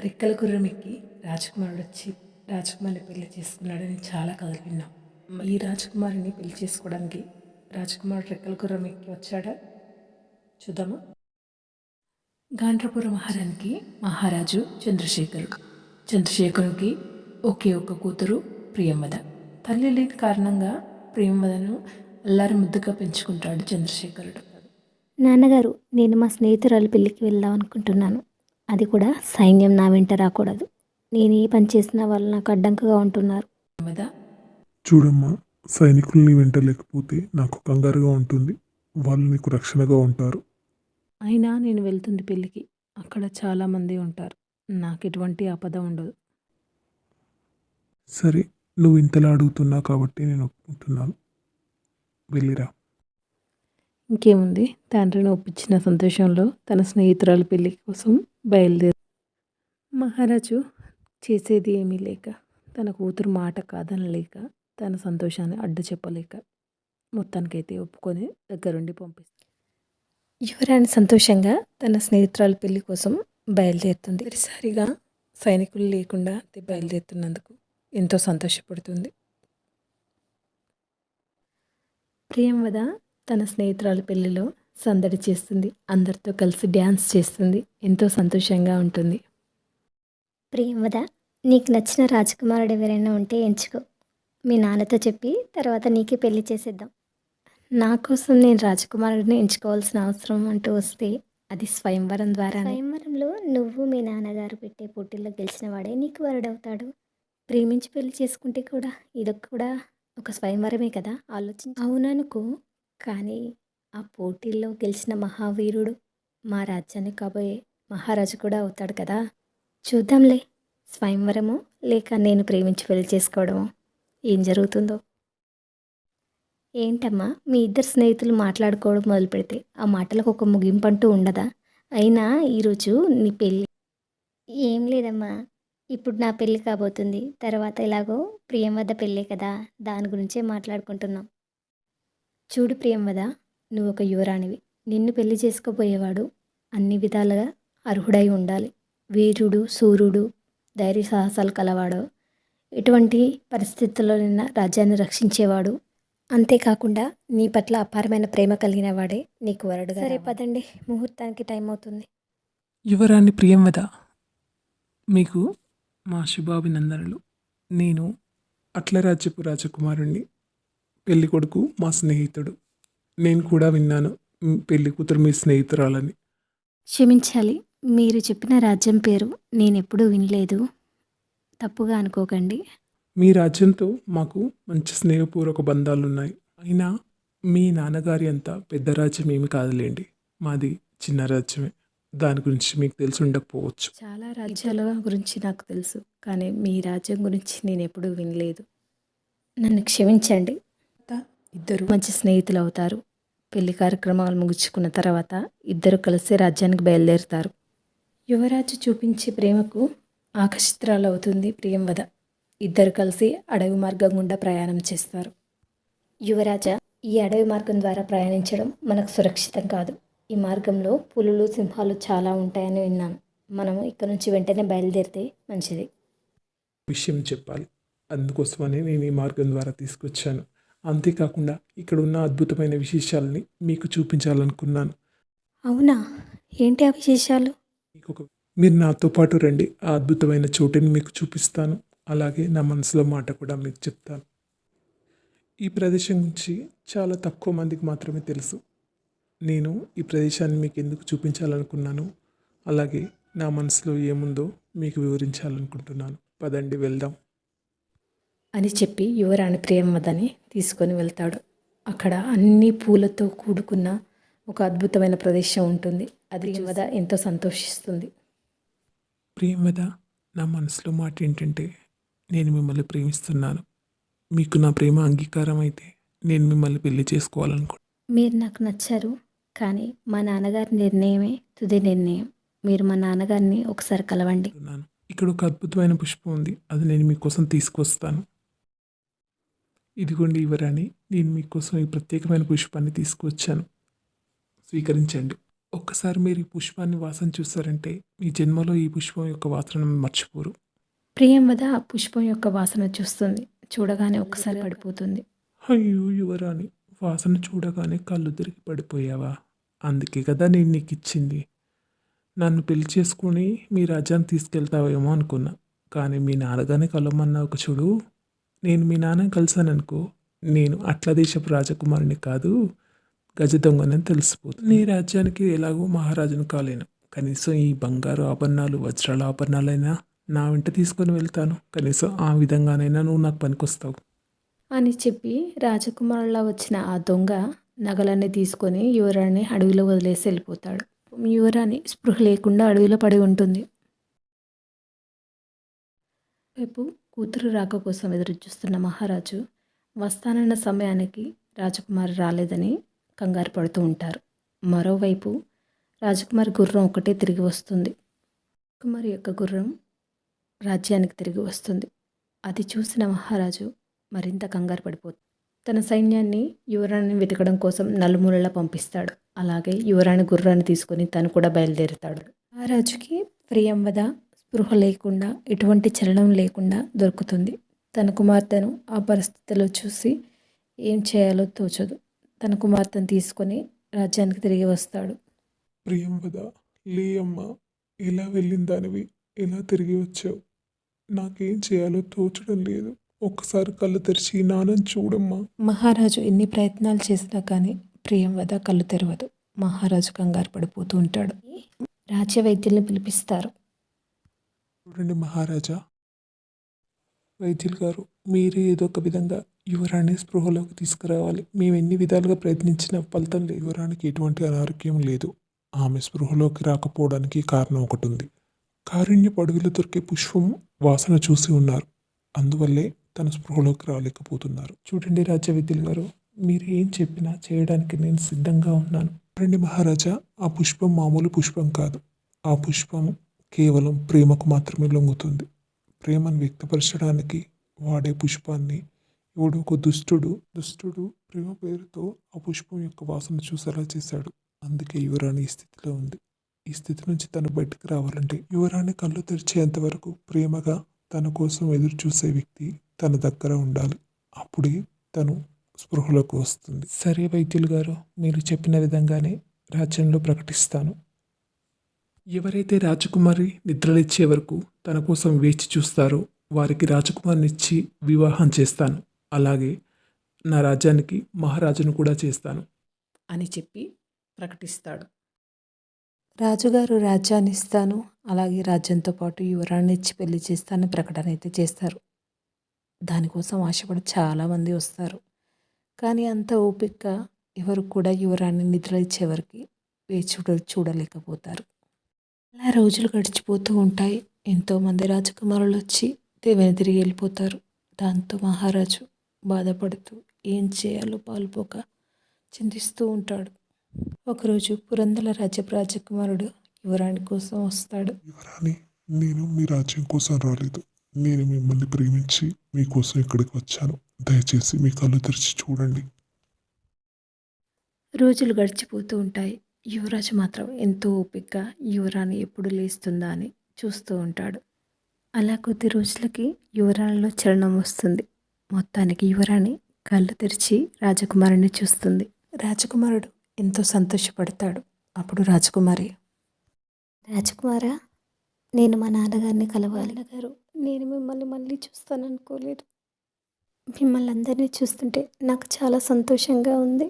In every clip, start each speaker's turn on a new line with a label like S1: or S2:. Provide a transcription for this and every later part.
S1: రెక్కల గుర్రం ఎక్కి రాజకుమారుడు వచ్చి రాజకుమారిని పెళ్లి చేసుకున్నాడని చాలా కథలు విన్నాం. ఈ రాజకుమారిని పెళ్లి చేసుకోవడానికి రాజకుమారుడు రెక్కల గుర్రం ఎక్కి వచ్చాడా? చూద్దామా? గాండ్రపుర మహారానికి మహారాజు చంద్రశేఖరుడు. చంద్రశేఖరునికి ఒకే ఒక్క కూతురు ప్రియంవద. తల్లి లేని కారణంగా ప్రియంవదను అల్లారి ముద్దుగా పెంచుకుంటాడు చంద్రశేఖరుడు.
S2: నాన్నగారు, నేను మా స్నేహితురాలు పెళ్ళికి వెళ్దాం అనుకుంటున్నాను. అది కూడా సైన్యం నా వెంట రాకూడదు. నేను ఏ పని చేసినా వాళ్ళు నాకు అడ్డంకుగా ఉంటున్నారు.
S1: ప్రియంవద,
S3: చూడమ్మా, సైనికులు నీ వెంట లేకపోతే నాకు కంగారుగా ఉంటుంది. వాళ్ళు నీకు రక్షణగా ఉంటారు.
S1: అయినా నేను వెళ్తుంది పెళ్ళికి. అక్కడ చాలామంది ఉంటారు. నాకు ఎటువంటి ఆపద ఉండదు.
S3: సరే, నువ్వు ఇంతలా అడుగుతున్నావు కాబట్టి నేను ఒప్పుకుంటున్నాను. వెళ్ళిరా.
S1: ఇంకేముంది, తండ్రిని ఒప్పించిన సంతోషంలో తన స్నేహితురాలు పెళ్లి కోసం బయలుదేరు. మహారాజు చేసేది ఏమీ లేక, తన కూతురు మాట కాదనలేక, తన సంతోషాన్ని అడ్డు చెప్పలేక మొత్తానికైతే ఒప్పుకొని దగ్గరుండి పంపిస్తుంది. యువరాణి సంతోషంగా తన స్నేహితురాలు పెళ్లి కోసం బయలుదేరుతుంది. సరిగా సైనికులు లేకుండా బయలుదేరుతున్నందుకు ఎంతో సంతోషపడుతుంది. ప్రియంవద తన స్నేహితురాలు పెళ్లిలో సందడి చేస్తుంది. అందరితో కలిసి డ్యాన్స్ చేస్తుంది. ఎంతో సంతోషంగా ఉంటుంది.
S2: ప్రియంవద, నీకు నచ్చిన రాజకుమారుడు ఎవరైనా ఉంటే ఎంచుకో. మీ నాన్నతో చెప్పి తర్వాత నీకే పెళ్లి చేసేద్దాం. నా కోసం నేను రాజకుమారుడిని ఎంచుకోవాల్సిన అవసరం అంటూ వస్తే అది స్వయంవరం ద్వారా. స్వయంవరంలో నువ్వు మీ నాన్నగారు పెట్టే పోటీల్లో గెలిచిన వాడే నీకు వరుడవుతాడు. ప్రేమించి పెళ్లి చేసుకుంటే కూడా ఇదొక కూడా ఒక స్వయంవరమే కదా. ఆలోచించి అవుననుకో, కానీ ఆ పోటీల్లో గెలిచిన మహావీరుడు మా రాజ్యాన్ని కాబోయే మహారాజు కూడా అవుతాడు కదా. చూద్దాంలే, స్వయంవరమో లేక నేను ప్రేమించి పెళ్లి చేసుకోవడమో ఏం జరుగుతుందో. ఏంటమ్మా, మీ ఇద్దరు స్నేహితులు మాట్లాడుకోవడం మొదలు పెడితే ఆ మాటలకు ఒక ముగింపు అంటూ ఉండదా? అయినా ఈరోజు నీ పెళ్ళి. ఏం లేదమ్మా, ఇప్పుడు నా పెళ్ళి కాబోతుంది. తర్వాత ఎలాగో ప్రియంవద పెళ్ళే కదా, దాని గురించే మాట్లాడుకుంటున్నాం. చూడు ప్రియంవద, నువ్వు ఒక యువరాణివి. నిన్ను పెళ్లి చేసుకోబోయేవాడు అన్ని విధాలుగా అర్హుడై ఉండాలి. వీరుడు, సూర్యుడు, ధైర్య సాహసాలు కలవాడు, ఎటువంటి పరిస్థితుల్లోనైనా రాజ్యాన్ని రక్షించేవాడు, అంతేకాకుండా నీ పట్ల అపారమైన ప్రేమ కలిగిన వాడే నీకు వరుడుగా. సరే పదండి, ముహూర్తానికి టైం అవుతుంది.
S4: యువరాణి ప్రియంవద, మీకు మా శుభాభినందనలు. నేను అట్లరాజ్యపు రాజకుమారుణ్ణి. పెళ్లి కొడుకు మా స్నేహితుడు. నేను కూడా విన్నాను పెళ్లి కూతురు మీ స్నేహితురాలని.
S2: క్షమించాలి, మీరు చెప్పిన రాజ్యం పేరు నేనెప్పుడూ వినలేదు. తప్పుగా అనుకోకండి.
S4: మీ రాజ్యంతో మాకు మంచి స్నేహపూర్వక బంధాలున్నాయి. అయినా మీ నాన్నగారి అంత పెద్ద రాజ్యం ఏమి కాదులేండి. మాది చిన్న రాజ్యమే. దాని గురించి మీకు తెలిసి ఉండకపోవచ్చు.
S1: చాలా రాజ్యాల గురించి నాకు తెలుసు, కానీ మీ రాజ్యం గురించి నేను ఎప్పుడూ వినలేదు.
S2: నన్ను క్షమించండి.
S1: ఇద్దరు మంచి స్నేహితులు అవుతారు. పెళ్లి కార్యక్రమాలు ముగించుకున్న తర్వాత ఇద్దరు కలిసి రాజ్యానికి బయలుదేరుతారు. యువరాజు చూపించే ప్రేమకు ఆకర్షితురాలవుతుంది ప్రియంవద. ఇద్దరు కలిసి అడవి మార్గం గుండా ప్రయాణం చేస్తారు.
S2: యువరాజా, ఈ అడవి మార్గం ద్వారా ప్రయాణించడం మనకు సురక్షితం కాదు. ఈ మార్గంలో పులులు, సింహాలు చాలా ఉంటాయని విన్నాను. మనము ఇక్కడ నుంచి వెంటనే బయలుదేరితే మంచిది.
S4: విషయం చెప్పాలి, అందుకోసమని నేను ఈ మార్గం ద్వారా తీసుకొచ్చాను. అంతేకాకుండా ఇక్కడ ఉన్న అద్భుతమైన విశేషాలని మీకు చూపించాలనుకున్నాను.
S2: అవునా, ఏంటి ఆ విశేషాలు?
S4: మీరు నాతో పాటు రండి. ఆ అద్భుతమైన చోటుని మీకు చూపిస్తాను. అలాగే నా మనసులో మాట కూడా మీకు చెప్తాను. ఈ ప్రదేశం గురించి చాలా తక్కువ మందికి మాత్రమే తెలుసు. నేను ఈ ప్రదేశాన్ని మీకు ఎందుకు చూపించాలనుకున్నాను, అలాగే నా మనసులో ఏముందో మీకు వివరించాలనుకుంటున్నాను. పదండి, వెళ్దాం
S1: అని చెప్పి యువరాణి ప్రియంవదని తీసుకొని వెళ్తాడు. అక్కడ అన్ని పూలతో కూడుకున్న ఒక అద్భుతమైన ప్రదేశం ఉంటుంది. అది ప్రియంవద ఎంతో సంతోషిస్తుంది.
S4: ప్రియంవద, నా మనసులో మాట ఏంటంటే, నేను మిమ్మల్ని ప్రేమిస్తున్నాను. మీకు నా ప్రేమ అంగీకారం అయితే నేను మిమ్మల్ని పెళ్లి చేసుకోవాలనుకుంటున్నాను.
S2: మీరు నాకు నచ్చారు, కానీ మా నాన్నగారి నిర్ణయమే తుది నిర్ణయం. మీరు మా నాన్నగారిని ఒకసారి కలవండి.
S4: ఇక్కడ ఒక అద్భుతమైన పుష్పం ఉంది, అది నేను మీకోసం తీసుకొస్తాను. ఇదిగోండి యువరాణి, నేను మీకోసం ఈ ప్రత్యేకమైన పుష్పాన్ని తీసుకువచ్చాను. స్వీకరించండి. ఒక్కసారి మీరు ఈ పుష్పాన్ని వాసన చూసారంటే మీ జన్మలో ఈ పుష్పం యొక్క వాసనను మర్చిపోరు.
S2: ప్రియంవద ఆ పుష్పం యొక్క వాసన చూస్తుంది. చూడగానే ఒక్కసారి పడిపోతుంది.
S4: అయ్యో యువరాణి, వాసన చూడగానే కళ్ళు తిరిగి పడిపోయావా? అందుకే కదా నేను నీకు ఇచ్చింది. నన్ను పెళ్లి చేసుకుని మీ రాజ్యానికి తీసుకెళ్తావేమో అనుకున్నా. కానీ మీ నాన్నగానే కలవమన్నావు చూడు. నేను మీ నాన్నని కలిశాననుకో, నేను అట్ల దేశపు రాజకుమారుని కాదు, గజ దొంగనని తెలిసిపోతుంది. నీ రాజ్యానికి ఎలాగో మహారాజును కాలేను. కనీసం ఈ బంగారు ఆభరణాలు, వజ్రాల ఆభరణాలైనా నా వెంట తీసుకొని వెళ్తాను. కనీసం ఆ విధంగానైనా నువ్వు నాకు పనికొస్తావు
S2: అని చెప్పి రాజకుమారులా వచ్చిన ఆ దొంగ నగలన్నీ తీసుకొని యువరాణి అడవిలో వదిలేసి వెళ్ళిపోతాడు. యువరాణి స్పృహ లేకుండా అడవిలో పడి ఉంటుంది. వైపు కూతురు రాక కోసం ఎదురు చూస్తున్న మహారాజు వస్తానన్న సమయానికి రాజకుమారి రాలేదని కంగారు పడుతూ ఉంటారు. మరోవైపు రాజకుమారి గుర్రం ఒకటే తిరిగి వస్తుంది. కుమారి యొక్క గుర్రం రాజ్యానికి తిరిగి వస్తుంది. అది చూసిన మహారాజు మరింత కంగారు పడిపోతుంది. తన సైన్యాన్ని యువరాణిని వెతకడం కోసం నలుమూలలా పంపిస్తాడు. అలాగే యువరాణి గుర్రాన్ని తీసుకొని తను కూడా బయలుదేరుతాడు. మహారాజుకి ప్రియంవద స్పృహ లేకుండా, ఎటువంటి చలనం లేకుండా దొరుకుతుంది. తన కుమార్తెను ఆ పరిస్థితిలో చూసి ఏం చేయాలో తోచదు. తన కుమార్తెను తీసుకొని రాజ్యానికి తిరిగి వస్తాడు.
S3: ప్రియంవద, లేయమ్మ, ఎలా వెళ్ళిందానివి, ఎలా తిరిగి వచ్చావు? నాకేం చేయాలో తోచడం లేదు. ఒక్కసారి కళ్ళు తెరిచి నాన్నని చూడమ్మా.
S1: మహారాజు ఎన్ని ప్రయత్నాలు చేసినా కానీ ప్రియంవద కళ్ళు తెరవదు. మహారాజు కంగారు పడిపోతూ ఉంటాడు.
S2: రాజ్య వైద్యుల్ని పిలిపిస్తారు.
S3: చూడండి మహారాజా,
S4: వైద్యులు గారు, మీరే ఏదో ఒక విధంగా యువరాణి స్పృహలోకి తీసుకురావాలి. మేము ఎన్ని విధాలుగా ప్రయత్నించినా ఫలితం లేదు.
S3: యువరానికి ఎటువంటి అనారోగ్యం లేదు. ఆమె స్పృహలోకి రాకపోవడానికి కారణం ఒకటి ఉంది. కారుణ్యపు అడవిలో దొరికే పుష్పం వాసన చూసి ఉన్నారు. అందువల్లే తన స్పృహలోకి రాలేకపోతున్నారు.
S4: చూడండి రాజ్య వైద్యులు గారు, మీరు ఏం చెప్పినా చేయడానికి నేను సిద్ధంగా ఉన్నాను.
S3: చూడండి మహారాజా, ఆ పుష్పం మామూలు పుష్పం కాదు. ఆ పుష్పం కేవలం ప్రేమకు మాత్రమే లొంగుతుంది. ప్రేమను వ్యక్తపరచడానికి వాడే పుష్పాన్ని ఎవడో ఒక దుష్టుడు ప్రేమ పేరుతో ఆ పుష్పం యొక్క వాసన చూసేలా చేశాడు. అందుకే యువరాణి ఈ స్థితిలో ఉంది. ఈ స్థితి నుంచి తను బయటకు రావాలంటే యువరాణి కళ్ళు తెరిచేంత వరకు ప్రేమగా తన కోసం ఎదురు చూసే వ్యక్తి తన దగ్గర ఉండాలి. అప్పుడే తను స్పృహలోకి వస్తుంది.
S4: సరే వైద్యులు గారు, మీరు చెప్పిన విధంగానే రాజ్యంలో ప్రకటిస్తాను. ఎవరైతే రాజకుమారి నిద్రలేచ్చే వరకు తన కోసం వేచి చూస్తారో వారికి రాజకుమారినిచ్చి వివాహం చేస్తాను. అలాగే నా రాజ్యానికి మహారాజును కూడా చేస్తాను
S1: అని చెప్పి ప్రకటిస్తాడు. రాజుగారు రాజ్యాన్ని ఇస్తాను, అలాగే రాజ్యంతో పాటు యువరాణి ఇచ్చి పెళ్లి చేస్తానని ప్రకటన అయితే చేస్తారు. దానికోసం ఆశపడి చాలామంది వస్తారు. కానీ అంత ఓపికగా ఎవరు కూడా యువరాణి నిద్ర ఇచ్చేవరకు వేచి చూడలేకపోతారు. అలా రోజులు గడిచిపోతూ ఉంటాయి. ఎంతోమంది రాజకుమారులు వచ్చి తిరిగి వెళ్ళిపోతారు. దాంతో మహారాజు బాధపడుతూ ఏం చేయాలో పాలుపోక చింతిస్తూ ఉంటాడు. ఒకరోజు పురందర రాజకుమారుడు యువరాణి కోసం వస్తాడు.
S3: యువరాణి, నేను మీ రాజ్యం కోసం రాలేదు. నేను మిమ్మల్ని ప్రేమించి మీకోసం ఇక్కడికి వచ్చాను. దయచేసి మీ కళ్ళు తెరిచి చూడండి.
S2: రోజులు గడిచిపోతూ ఉంటాయి. యువరాజు మాత్రం ఎంతో ఓపికగా యువరాణి ఎప్పుడు లేస్తుందా అని చూస్తూ ఉంటాడు. అలా కొద్ది రోజులకి యువరాణిలో చలనం వస్తుంది. మొత్తానికి యువరాణి కళ్ళు తెరిచి రాజకుమారుని చూస్తుంది.
S1: రాజకుమారుడు ఎంతో సంతోషపడతాడు. అప్పుడు రాజకుమారి,
S2: రాజకుమారా, నేను మా నాన్నగారిని కలవాలి. నాన్నగారు, నేను మిమ్మల్ని మళ్ళీ చూస్తాననుకోలేదు. మిమ్మల్ని అందరినీ చూస్తుంటే నాకు చాలా సంతోషంగా ఉంది.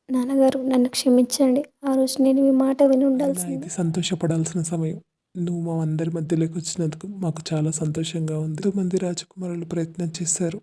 S2: నాన్నగారు, నన్ను క్షమించండి. ఆ రోజు నేను మీ మాట విని ఉండాల్సింది.
S4: ఇది సంతోషపడాల్సిన సమయం. నువ్వు మా అందరి మధ్యలోకి వచ్చినందుకు మాకు చాలా సంతోషంగా ఉంది. ఎంతోమంది రాజకుమారులు ప్రయత్నం చేశారు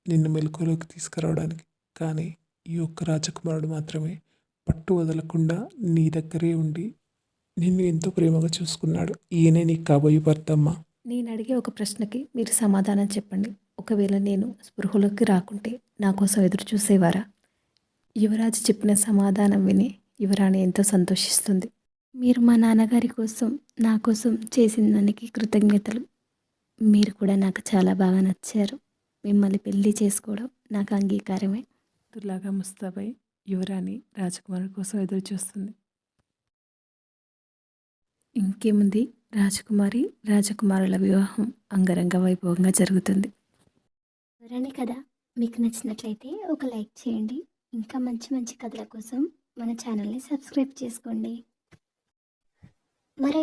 S4: నిన్ను మెలకువలోకి తీసుకురావడానికి. కానీ ఈ ఒక్క రాజకుమారుడు మాత్రమే పట్టు వదలకుండా నీ దగ్గరే ఉండి నిన్ను ఎంతో ప్రేమగా చూసుకున్నాడు. ఈయనే నీకు కాబోయే భర్తమ్మ.
S2: నేను అడిగే ఒక ప్రశ్నకి మీరు సమాధానం చెప్పండి. ఒకవేళ నేను స్పృహలోకి రాకుంటే నా కోసం ఎదురు చూసేవారా? యువరాజు చెప్పిన సమాధానం విని యువరాణి ఎంతో సంతోషిస్తుంది. మీరు మా నాన్నగారి కోసం, నా కోసం చేసిన దానికి కృతజ్ఞతలు. మీరు కూడా నాకు చాలా బాగా నచ్చారు. మిమ్మల్ని పెళ్లి చేసుకోవడం నాకు అంగీకారమే.
S1: దుర్లాగా ముస్తాబై యువరాణి రాజకుమారుడి కోసం ఎదురు చూస్తుంది. ఇంకేముంది, రాజకుమారి రాజకుమారుల వివాహం అంగరంగ వైభవంగా జరుగుతుంది.
S2: వివరణ కదా మీకు నచ్చినట్లయితే ఒక లైక్ చేయండి. ఇంకా మంచి మంచి కథల కోసం మన ఛానల్ని సబ్స్క్రైబ్ చేసుకోండి. మరి